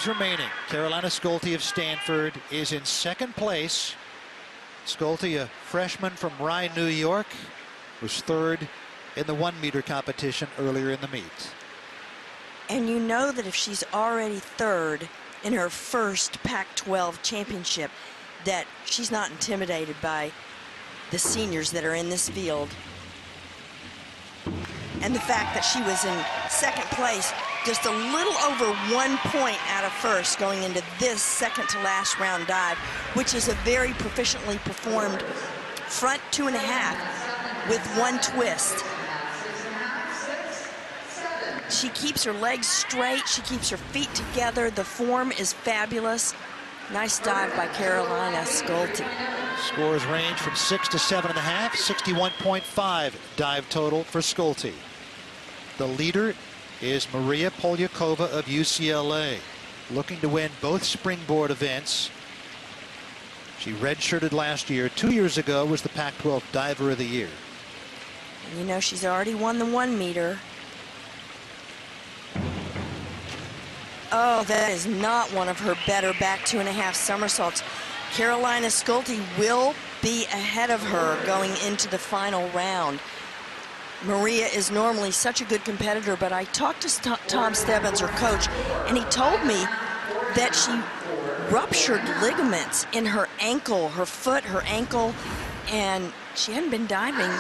dives remaining. Carolina Schulte of Stanford is in second place. Schulte, a freshman from Rye, New York, was third in the 1 meter competition earlier in the meet. And you know that if she's already third in her first Pac-12 championship, that she's not intimidated by the seniors that are in this field. And the fact that she was in second place, just a little over 1 point out of first going into this second to last round dive, which is a very proficiently performed front 2.5 with 1 twist. She keeps her legs straight, she keeps her feet together, the form is fabulous. Nice dive by Carolina Schulte. Scores range from 6 to 7.5, 61.5 dive total for Schulte. The leader is Maria Polyakova of UCLA, looking to win both Springboard events. She redshirted last year. 2 years ago was the Pac-12 Diver of the Year. And you know, she's already won the 1 meter. Oh, that is not one of her better back 2.5 somersaults. Carolina Schulte will be ahead of her going into the final round. Maria is normally such a good competitor, but I talked to Tom Stebbins, her coach, and he told me that she ruptured ligaments in her ankle, her foot, her ankle, and she hadn't been diving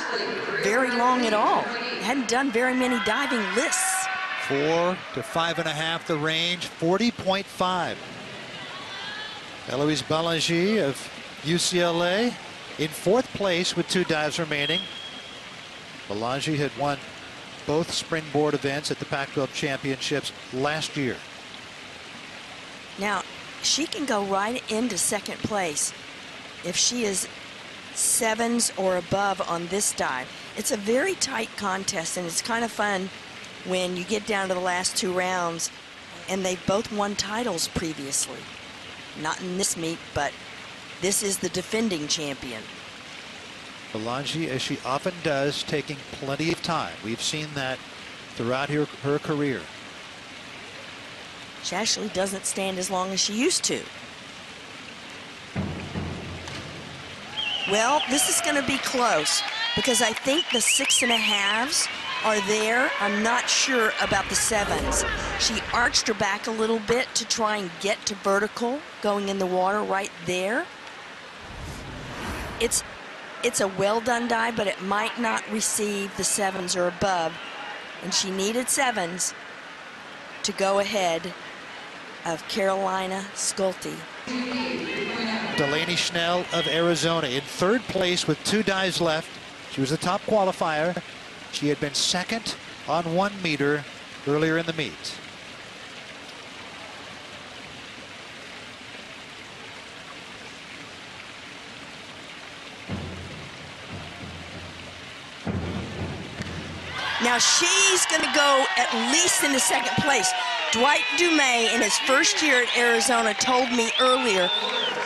very long at all. Hadn't done very many diving lists. 4 to 5.5 the range, 40.5. Eloise Balangi of UCLA in 4th place with 2 dives remaining. Balangi had won both Springboard events at the Pac-12 Championships last year. Now, she can go right into second place if she is 7s or above on this dive. It's a very tight contest, and it's kind of fun when you get down to the last 2 rounds, and they've both won titles previously. Not in this meet, but this is the defending champion. Balangi, as she often does, taking plenty of time. We've seen that throughout her career. She actually doesn't stand as long as she used to. Well, this is going to be close because I think the 6.5s are there. I'm not sure about the 7s. She arched her back a little bit to try and get to vertical going in the water right there. It's a well done dive, but it might not receive the 7s or above. And she needed 7s to go ahead of Carolina Schulte. Delaney Schnell of Arizona in 3rd place with 2 dives left. She was the top qualifier. She had been 2nd on 1 meter earlier in the meet. Now she's going to go at least into second place. Dwight Dumais, in his first year at Arizona, told me earlier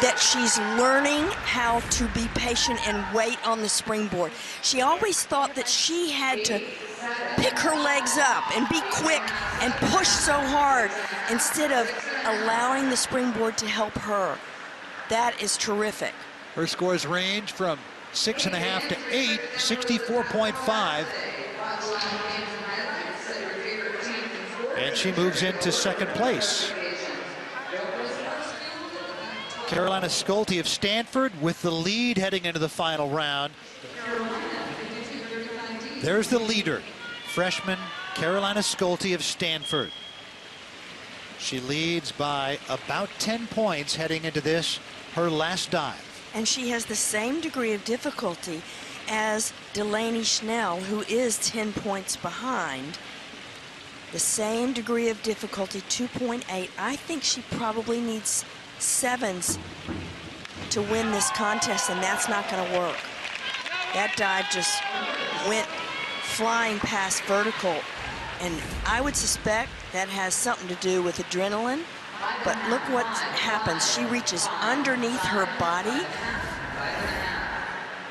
that she's learning how to be patient and wait on the springboard. She always thought that she had to pick her legs up and be quick and push so hard instead of allowing the springboard to help her. That is terrific. Her scores range from 6.5 to 8, 64.5. And she moves into second place. Carolina Schulte of Stanford with the lead heading into the final round. There's the leader, freshman Carolina Schulte of Stanford. She leads by about 10 points heading into this, her last dive. And she has the same degree of difficulty as Delaney Schnell, who is 10 points behind. The same degree of difficulty, 2.8. I think she probably needs 7s to win this contest, and that's not going to work. That dive just went flying past vertical, and I would suspect that has something to do with adrenaline. But look what happens. She reaches underneath her body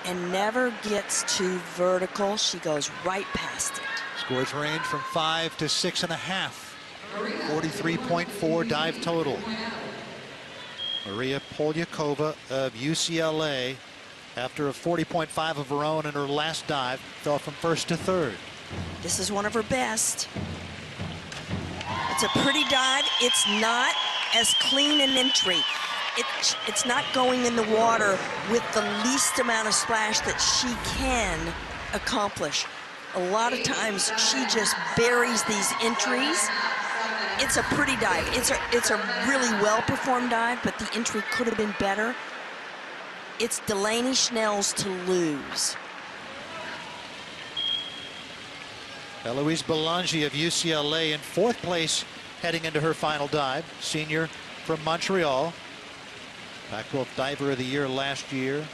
and never gets to vertical. She goes right past it. Scores range from 5 to 6.5. 43.4 dive total. Maria Polyakova of UCLA, after a 40.5 of her own in her last dive, fell from first to third. This is one of her best. It's a pretty dive. It's not as clean an entry. It's not going in the water with the least amount of splash that she can accomplish. A lot of times she just buries these entries. It's a pretty dive. It's a really well-performed dive, but the entry could have been better. It's Delaney Schnell's to lose. Eloise Belangi of UCLA in fourth place heading into her final dive. Senior from Montreal. Pac-12 Diver of the Year last year.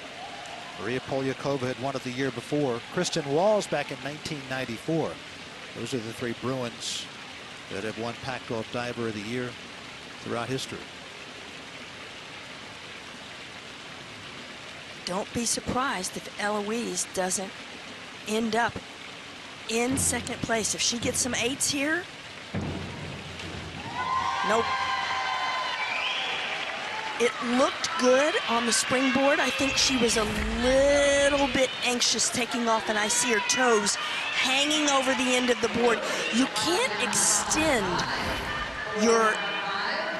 Maria Polyakova had won it the year before. Kristen Walls back in 1994. Those are the three Bruins that have won Pac-12 Diver of the Year throughout history. Don't be surprised if Eloise doesn't end up in second place. If she gets some 8s here, nope. It looked good on the springboard. I think she was a little bit anxious taking off, and I see her toes hanging over the end of the board. You can't extend your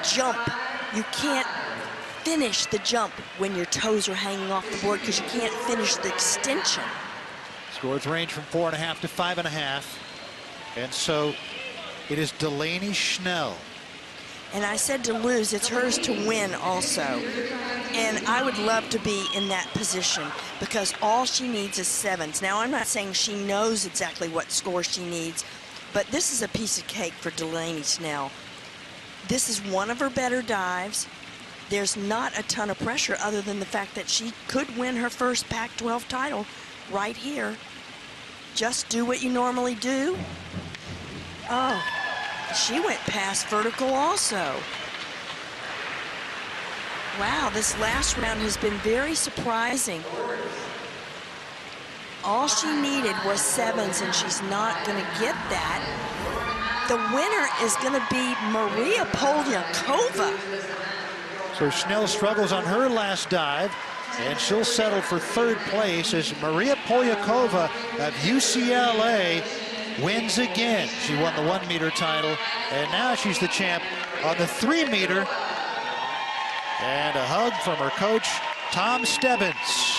jump. You can't finish the jump when your toes are hanging off the board because you can't finish the extension. Scores range from 4.5 to 5.5. And so it is Delaney Schnell. And I said to lose, it's hers to win also. And I would love to be in that position because all she needs is 7s. Now, I'm not saying she knows exactly what score she needs, but this is a piece of cake for Delaney Schnell. This is one of her better dives. There's not a ton of pressure other than the fact that she could win her first Pac-12 title right here. Just do what you normally do. Oh. She went past vertical also. Wow, this last round has been very surprising. All she needed was 7s, and she's not going to get that. The winner is going to be Maria Polyakova. So Schnell struggles on her last dive, and she'll settle for third place as Maria Polyakova of UCLA wins again. She won the 1 meter title, and now she's the champ on the 3 meter. And a hug from her coach, Tom Stebbins.